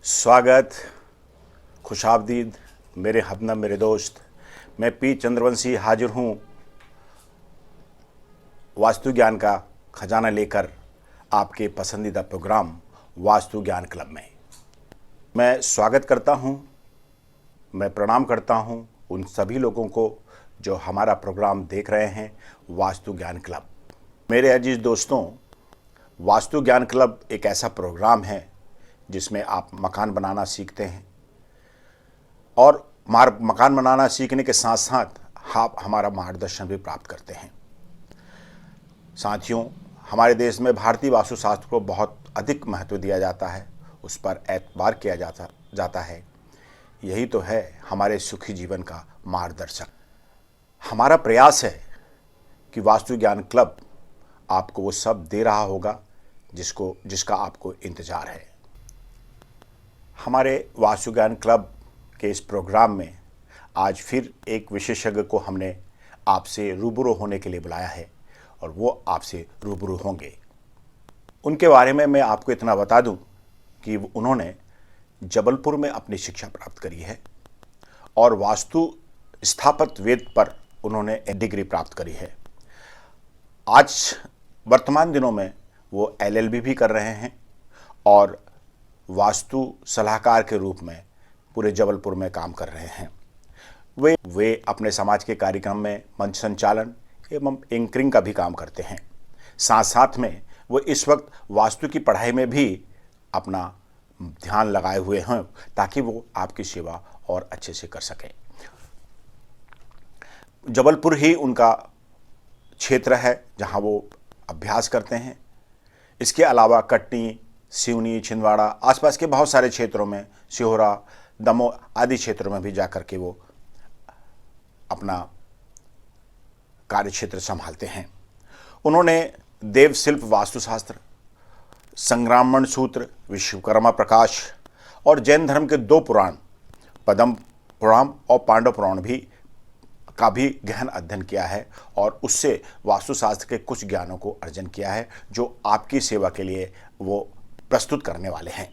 स्वागत, खुशाबदीद मेरे हमदम मेरे दोस्त। मैं पी चंद्रवंशी हाजिर हूँ वास्तु ज्ञान का खजाना लेकर आपके पसंदीदा प्रोग्राम वास्तु ज्ञान क्लब में। मैं स्वागत करता हूँ, मैं प्रणाम करता हूँ उन सभी लोगों को जो हमारा प्रोग्राम देख रहे हैं वास्तु ज्ञान क्लब। मेरे अजीज दोस्तों, वास्तु ज्ञान क्लब एक ऐसा प्रोग्राम है जिसमें आप मकान बनाना सीखते हैं और मकान बनाना सीखने के साथ साथ आप हमारा मार्गदर्शन भी प्राप्त करते हैं। साथियों, हमारे देश में भारतीय वास्तुशास्त्र को बहुत अधिक महत्व दिया जाता है, उस पर एतबार किया जाता है। यही तो है हमारे सुखी जीवन का मार्गदर्शक। हमारा प्रयास है कि वास्तु ज्ञान क्लब आपको वो सब दे रहा होगा जिसका आपको इंतजार है। हमारे वास्तु ज्ञान क्लब के इस प्रोग्राम में आज फिर एक विशेषज्ञ को हमने आपसे रूबरू होने के लिए बुलाया है और वो आपसे रूबरू होंगे। उनके बारे में मैं आपको इतना बता दूं कि उन्होंने जबलपुर में अपनी शिक्षा प्राप्त करी है और वास्तु स्थापत्य वेद पर उन्होंने डिग्री प्राप्त करी है। आज वर्तमान दिनों में वो LLB भी कर रहे हैं और वास्तु सलाहकार के रूप में पूरे जबलपुर में काम कर रहे हैं। वे अपने समाज के कार्यक्रम में मंच संचालन एवं एंकरिंग का भी काम करते हैं। साथ साथ में वो इस वक्त वास्तु की पढ़ाई में भी अपना ध्यान लगाए हुए हैं ताकि वो आपकी सेवा और अच्छे से कर सकें। जबलपुर ही उनका क्षेत्र है जहां वो अभ्यास करते हैं। इसके अलावा कटनी, सिवनी, छिंदवाड़ा, आसपास के बहुत सारे क्षेत्रों में, सिहोरा, दमोह आदि क्षेत्रों में भी जाकर के वो अपना कार्य क्षेत्र संभालते हैं। उन्होंने देव शिल्प वास्तुशास्त्र, संग्रामण सूत्र, विश्वकर्मा प्रकाश और जैन धर्म के 2 पुराण, पद्म पुराण और पांडव पुराण का भी गहन अध्ययन किया है और उससे वास्तुशास्त्र के कुछ ज्ञानों को अर्जन किया है जो आपकी सेवा के लिए वो प्रस्तुत करने वाले हैं।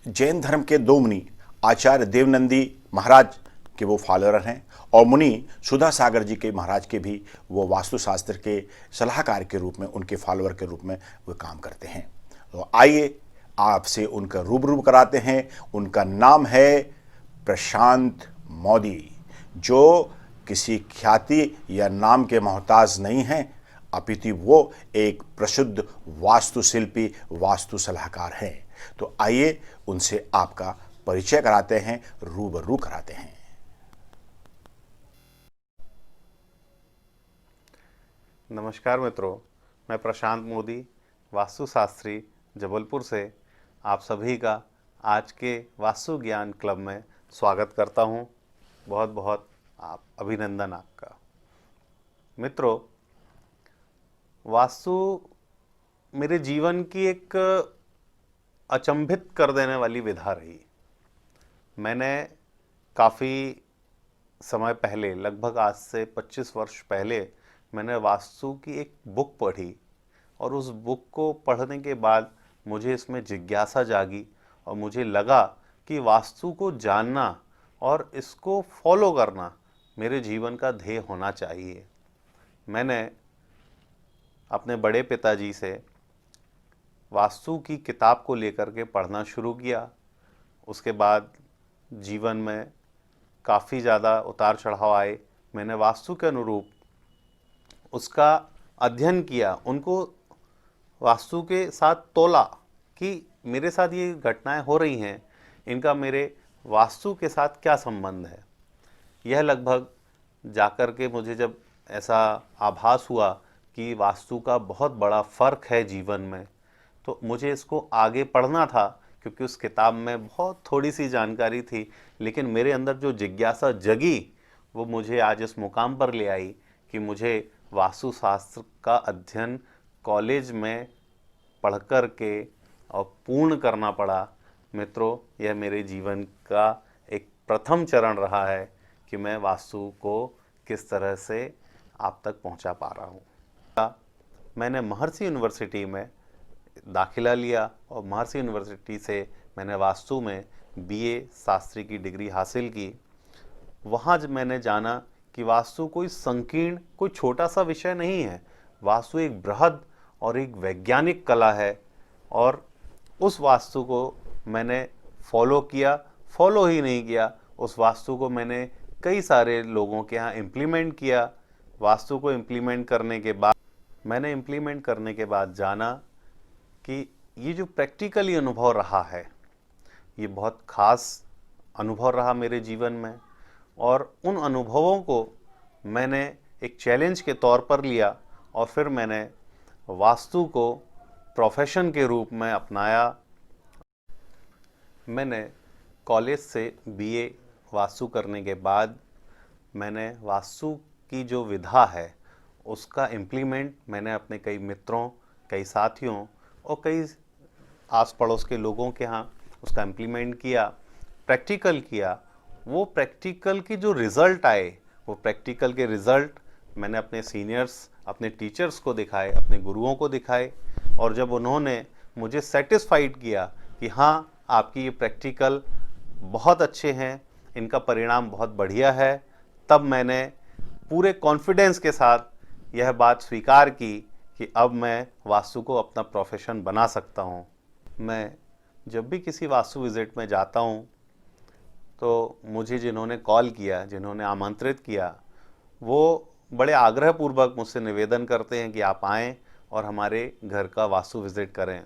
जैन धर्म के 2 मुनि आचार्य देवनंदी महाराज के वो फॉलोअर हैं और मुनि सुधा सागर जी के महाराज के भी वो वास्तुशास्त्र के सलाहकार के रूप में, उनके फॉलोअर के रूप में वो काम करते हैं। तो आइए आपसे उनका रूबरू कराते हैं। उनका नाम है प्रशांत मोदी, जो किसी ख्याति या नाम के मोहताज नहीं हैं, अपितु वो एक प्रसिद्ध वास्तुशिल्पी, वास्तु सलाहकार हैं। तो आइए उनसे आपका परिचय कराते हैं, रूबरू कराते हैं। नमस्कार मित्रों, मैं प्रशांत मोदी, वास्तुशास्त्री, जबलपुर से आप सभी का आज के वास्तु ज्ञान क्लब में स्वागत करता हूं। बहुत बहुत अभिनंदन आपका। मित्रों, वास्तु मेरे जीवन की एक अचंभित कर देने वाली विधा रही। मैंने काफ़ी समय पहले, लगभग आज से 25 वर्ष पहले, मैंने वास्तु की एक बुक पढ़ी और उस बुक को पढ़ने के बाद मुझे इसमें जिज्ञासा जागी और मुझे लगा कि वास्तु को जानना और इसको फॉलो करना मेरे जीवन का ध्येय होना चाहिए। मैंने अपने बड़े पिताजी से वास्तु की किताब को लेकर के पढ़ना शुरू किया। उसके बाद जीवन में काफ़ी ज़्यादा उतार चढ़ाव आए। मैंने वास्तु के अनुरूप उसका अध्ययन किया, उनको वास्तु के साथ तोला कि मेरे साथ ये घटनाएं हो रही हैं, इनका मेरे वास्तु के साथ क्या संबंध है। यह लगभग जाकर के मुझे जब ऐसा आभास हुआ कि वास्तु का बहुत बड़ा फ़र्क है जीवन में, तो मुझे इसको आगे पढ़ना था क्योंकि उस किताब में बहुत थोड़ी सी जानकारी थी, लेकिन मेरे अंदर जो जिज्ञासा जगी वो मुझे आज इस मुकाम पर ले आई कि मुझे वास्तुशास्त्र का अध्ययन कॉलेज में पढ़ कर के और पूर्ण करना पड़ा। मित्रों, यह मेरे जीवन का एक प्रथम चरण रहा है कि मैं वास्तु को किस तरह से आप तक पहुंचा पा रहा हूं। मैंने महर्षि यूनिवर्सिटी में दाखिला लिया और महर्षि यूनिवर्सिटी से मैंने वास्तु में बीए शास्त्री की डिग्री हासिल की, वहाँ जब मैंने जाना कि वास्तु कोई संकीर्ण, कोई छोटा सा विषय नहीं है। वास्तु एक बृहद और एक वैज्ञानिक कला है, और उस वास्तु को मैंने फॉलो किया। फॉलो ही नहीं किया, उस वास्तु को मैंने कई सारे लोगों के यहाँ इम्प्लीमेंट किया। वास्तु को इम्प्लीमेंट करने के बाद जाना कि ये जो प्रैक्टिकली अनुभव रहा है, ये बहुत ख़ास अनुभव रहा मेरे जीवन में, और उन अनुभवों को मैंने एक चैलेंज के तौर पर लिया, और फिर मैंने वास्तु को प्रोफेशन के रूप में अपनाया। मैंने कॉलेज से बीए वास्तु करने के बाद मैंने वास्तु की जो विधा है उसका इम्प्लीमेंट मैंने अपने कई मित्रों, कई साथियों और कई आस पड़ोस के लोगों के यहाँ उसका इम्प्लीमेंट किया, प्रैक्टिकल किया। वो प्रैक्टिकल की जो रिज़ल्ट आए, वो प्रैक्टिकल के रिज़ल्ट मैंने अपने सीनियर्स, अपने टीचर्स को दिखाए, अपने गुरुओं को दिखाए, और जब उन्होंने मुझे सेटिस्फाइड किया कि हाँ, आपकी ये प्रैक्टिकल बहुत अच्छे हैं, इनका परिणाम बहुत बढ़िया है, तब मैंने पूरे कॉन्फिडेंस के साथ यह बात स्वीकार की कि अब मैं वास्तु को अपना प्रोफेशन बना सकता हूँ। मैं जब भी किसी वास्तु विज़िट में जाता हूँ तो मुझे जिन्होंने कॉल किया, जिन्होंने आमंत्रित किया, वो बड़े आग्रहपूर्वक मुझसे निवेदन करते हैं कि आप आएँ और हमारे घर का वास्तु विज़िट करें।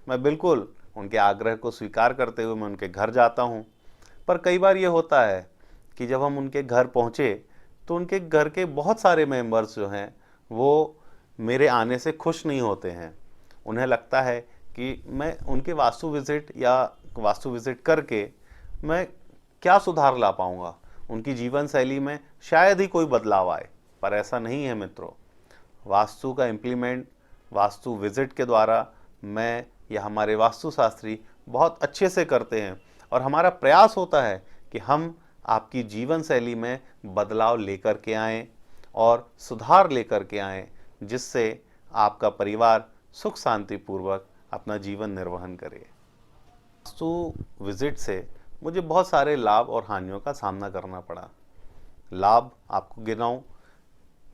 मैं बिल्कुल उनके आग्रह को स्वीकार करते हुए मैं उनके घर जाता हूँ। पर कई बार ये होता है कि जब हम उनके घर पहुँचे तो उनके घर के बहुत सारे मेंबर्स जो हैं वो मेरे आने से खुश नहीं होते हैं। उन्हें लगता है कि मैं उनके वास्तु विज़िट करके मैं क्या सुधार ला पाऊँगा, उनकी जीवन शैली में शायद ही कोई बदलाव आए। पर ऐसा नहीं है मित्रों। वास्तु का इम्प्लीमेंट वास्तु विज़िट के द्वारा मैं या हमारे वास्तुशास्त्री बहुत अच्छे से करते हैं, और हमारा प्रयास होता है कि हम आपकी जीवन शैली में बदलाव लेकर के आएँ और सुधार लेकर के आएँ, जिससे आपका परिवार सुख शांतिपूर्वक अपना जीवन निर्वहन करे। वास्तु विज़िट से मुझे बहुत सारे लाभ और हानियों का सामना करना पड़ा। लाभ आपको गिनाऊं,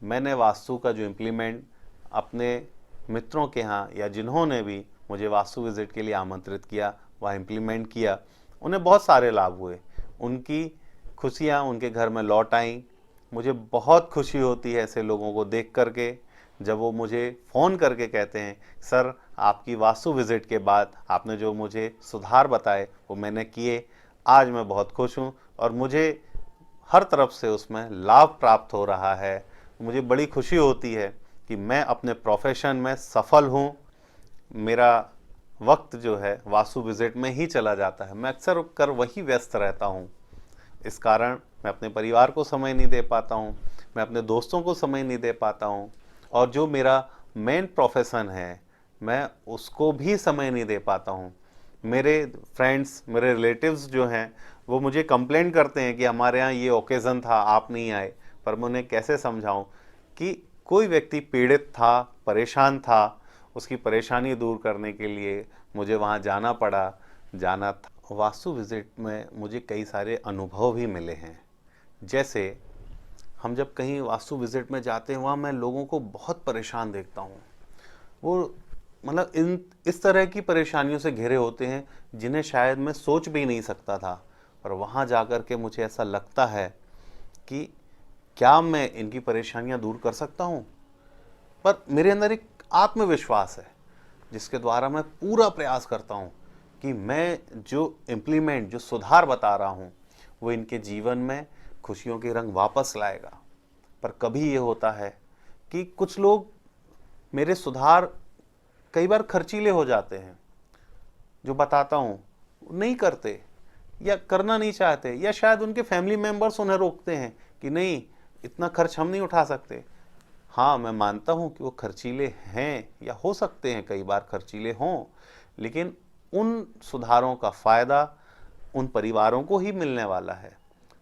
मैंने वास्तु का जो इम्प्लीमेंट अपने मित्रों के यहाँ या जिन्होंने भी मुझे वास्तु विज़िट के लिए आमंत्रित किया वह इम्प्लीमेंट किया, उन्हें बहुत सारे लाभ हुए। उनकी खुशियाँ उनके घर में लौट आईं। मुझे बहुत खुशी होती है ऐसे लोगों को देख करके, जब वो मुझे फ़ोन करके कहते हैं, सर आपकी वास्तु विज़िट के बाद आपने जो मुझे सुधार बताए वो मैंने किए, आज मैं बहुत खुश हूँ और मुझे हर तरफ से उसमें लाभ प्राप्त हो रहा है। मुझे बड़ी खुशी होती है कि मैं अपने प्रोफेशन में सफल हूँ। मेरा वक्त जो है वास्तु विज़िट में ही चला जाता है, मैं अक्सर कर वही व्यस्त रहता हूँ। इस कारण मैं अपने परिवार को समय नहीं दे पाता हूँ, मैं अपने दोस्तों को समय नहीं दे पाता हूँ, और जो मेरा मेन प्रोफेशन है मैं उसको भी समय नहीं दे पाता हूँ। मेरे फ्रेंड्स, मेरे रिलेटिव्स जो हैं वो मुझे कंप्लेंट करते हैं कि हमारे यहाँ ये ओकेज़न था, आप नहीं आए। पर मैं उन्हें कैसे समझाऊँ कि कोई व्यक्ति पीड़ित था, परेशान था, उसकी परेशानी दूर करने के लिए मुझे वहाँ जाना था। वास्तु विज़िट में मुझे कई सारे अनुभव भी मिले हैं। जैसे हम जब कहीं वास्तु विज़िट में जाते हैं, वहाँ मैं लोगों को बहुत परेशान देखता हूँ। वो मतलब इस तरह की परेशानियों से घिरे होते हैं जिन्हें शायद मैं सोच भी नहीं सकता था। पर वहाँ जाकर के मुझे ऐसा लगता है कि क्या मैं इनकी परेशानियाँ दूर कर सकता हूँ। पर मेरे अंदर एक आत्मविश्वास है जिसके द्वारा मैं पूरा प्रयास करता हूँ कि मैं जो सुधार बता रहा हूँ वो इनके जीवन में खुशियों के रंग वापस लाएगा। पर कभी ये होता है कि कुछ लोग मेरे सुधार कई बार खर्चीले हो जाते हैं, जो बताता हूँ नहीं करते या करना नहीं चाहते, या शायद उनके फैमिली मेंबर्स उन्हें रोकते हैं कि नहीं, इतना खर्च हम नहीं उठा सकते। हाँ, मैं मानता हूँ कि वो खर्चीले हैं या हो सकते हैं कई बार खर्चीले हों, लेकिन उन सुधारों का फ़ायदा उन परिवारों को ही मिलने वाला है।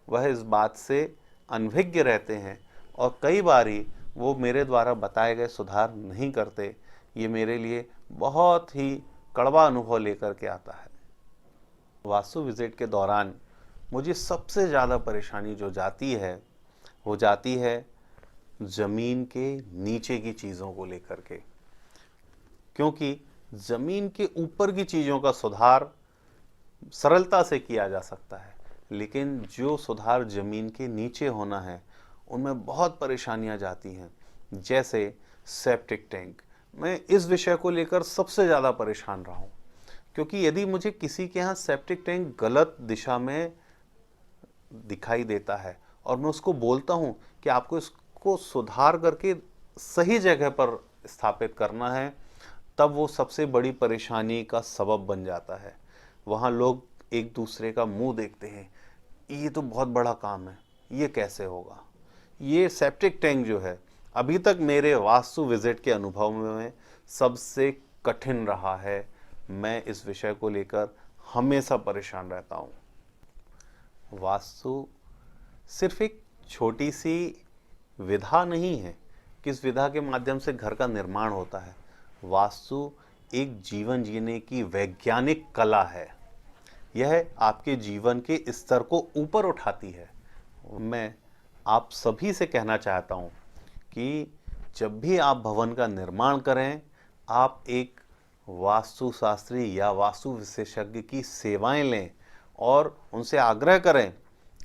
वह इस बात से अनभिज्ञ रहते हैं और कई बारी वो मेरे द्वारा बताए गए सुधार नहीं करते। ये मेरे लिए बहुत ही कड़वा अनुभव लेकर के आता है। वास्तु विजिट के दौरान मुझे सबसे ज़्यादा परेशानी जो जाती है वो जाती है ज़मीन के नीचे की चीज़ों को लेकर के, क्योंकि ज़मीन के ऊपर की चीज़ों का सुधार सरलता से किया जा सकता है, लेकिन जो सुधार ज़मीन के नीचे होना है उनमें बहुत परेशानियां जाती हैं। जैसे सेप्टिक टैंक, मैं इस विषय को लेकर सबसे ज़्यादा परेशान रहा हूँ, क्योंकि यदि मुझे किसी के यहाँ सेप्टिक टैंक गलत दिशा में दिखाई देता है और मैं उसको बोलता हूँ कि आपको इसको सुधार करके सही जगह पर स्थापित करना है, तब वो सबसे बड़ी परेशानी का सबब बन जाता है। वहाँ लोग एक दूसरे का मुंह देखते हैं, ये तो बहुत बड़ा काम है, ये कैसे होगा। ये सेप्टिक टैंक जो है अभी तक मेरे वास्तु विजिट के अनुभव में सबसे कठिन रहा है। मैं इस विषय को लेकर हमेशा परेशान रहता हूँ। वास्तु सिर्फ एक छोटी सी विधा नहीं है कि इस विधा के माध्यम से घर का निर्माण होता है। वास्तु एक जीवन जीने की वैज्ञानिक कला है। यह आपके जीवन के स्तर को ऊपर उठाती है। मैं आप सभी से कहना चाहता हूँ कि जब भी आप भवन का निर्माण करें, आप एक वास्तुशास्त्री या वास्तु विशेषज्ञ की सेवाएं लें और उनसे आग्रह करें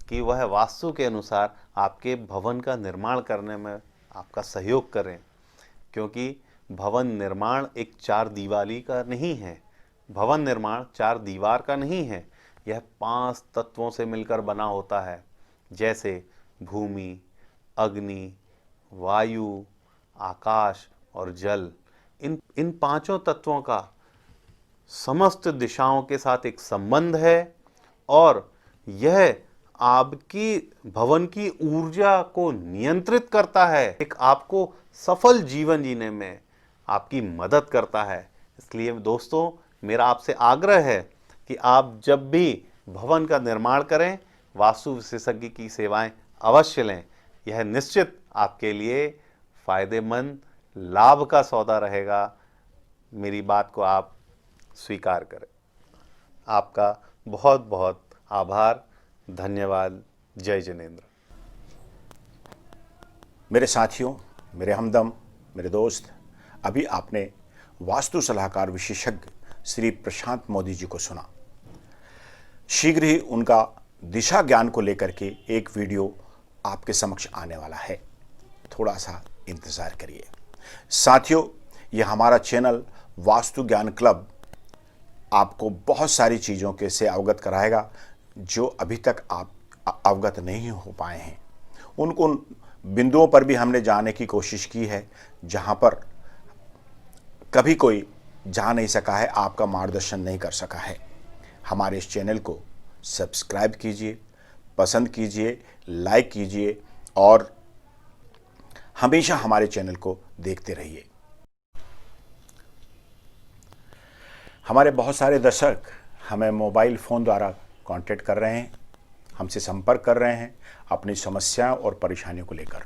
कि वह वास्तु के अनुसार आपके भवन का निर्माण करने में आपका सहयोग करें, क्योंकि भवन निर्माण एक चार दीवारी का नहीं है। भवन निर्माण चार दीवार का नहीं है, यह 5 तत्वों से मिलकर बना होता है, जैसे भूमि, अग्नि, वायु, आकाश और जल। इन पांचों तत्वों का समस्त दिशाओं के साथ एक संबंध है और यह आपकी भवन की ऊर्जा को नियंत्रित करता है, एक आपको सफल जीवन जीने में आपकी मदद करता है। इसलिए दोस्तों, मेरा आपसे आग्रह है कि आप जब भी भवन का निर्माण करें, वास्तु विशेषज्ञ की सेवाएं अवश्य लें। यह निश्चित आपके लिए फायदेमंद लाभ का सौदा रहेगा। मेरी बात को आप स्वीकार करें। आपका बहुत बहुत आभार, धन्यवाद। जय जिनेंद्र। मेरे साथियों, मेरे हमदम, मेरे दोस्त, अभी आपने वास्तु सलाहकार विशेषज्ञ श्री प्रशांत मोदी जी को सुना। शीघ्र ही उनका दिशा ज्ञान को लेकर के एक वीडियो आपके समक्ष आने वाला है, थोड़ा सा इंतज़ार करिए। साथियों, यह हमारा चैनल वास्तु ज्ञान क्लब आपको बहुत सारी चीज़ों के से अवगत कराएगा जो अभी तक आप अवगत नहीं हो पाए हैं। उन बिंदुओं पर भी हमने जाने की कोशिश की है जहां पर कभी कोई जा नहीं सका है, आपका मार्गदर्शन नहीं कर सका है। हमारे इस चैनल को सब्सक्राइब कीजिए, पसंद कीजिए, लाइक कीजिए और हमेशा हमारे चैनल को देखते रहिए। हमारे बहुत सारे दर्शक हमें मोबाइल फ़ोन द्वारा कांटेक्ट कर रहे हैं, हमसे संपर्क कर रहे हैं अपनी समस्याओं और परेशानियों को लेकर।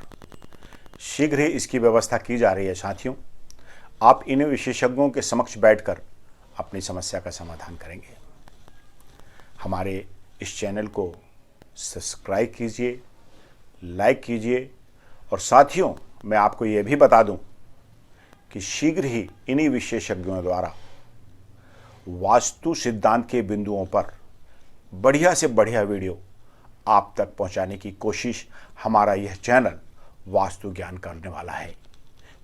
शीघ्र ही इसकी व्यवस्था की जा रही है। साथियों, आप इन विशेषज्ञों के समक्ष बैठकर अपनी समस्या का समाधान करेंगे। हमारे इस चैनल को सब्सक्राइब कीजिए, लाइक कीजिए और साथियों, मैं आपको ये भी बता दूं कि शीघ्र ही इन्हीं विशेषज्ञों द्वारा वास्तु सिद्धांत के बिंदुओं पर बढ़िया से बढ़िया वीडियो आप तक पहुंचाने की कोशिश हमारा यह चैनल वास्तु ज्ञान करने वाला है।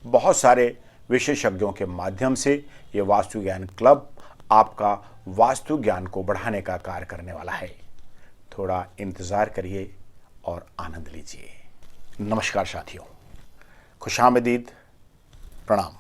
बहुत सारे विशेषज्ञों के माध्यम से ये वास्तु ज्ञान क्लब आपका वास्तु ज्ञान को बढ़ाने का कार्य करने वाला है। थोड़ा इंतज़ार करिए और आनंद लीजिए। नमस्कार साथियों, खुशामदीद, प्रणाम।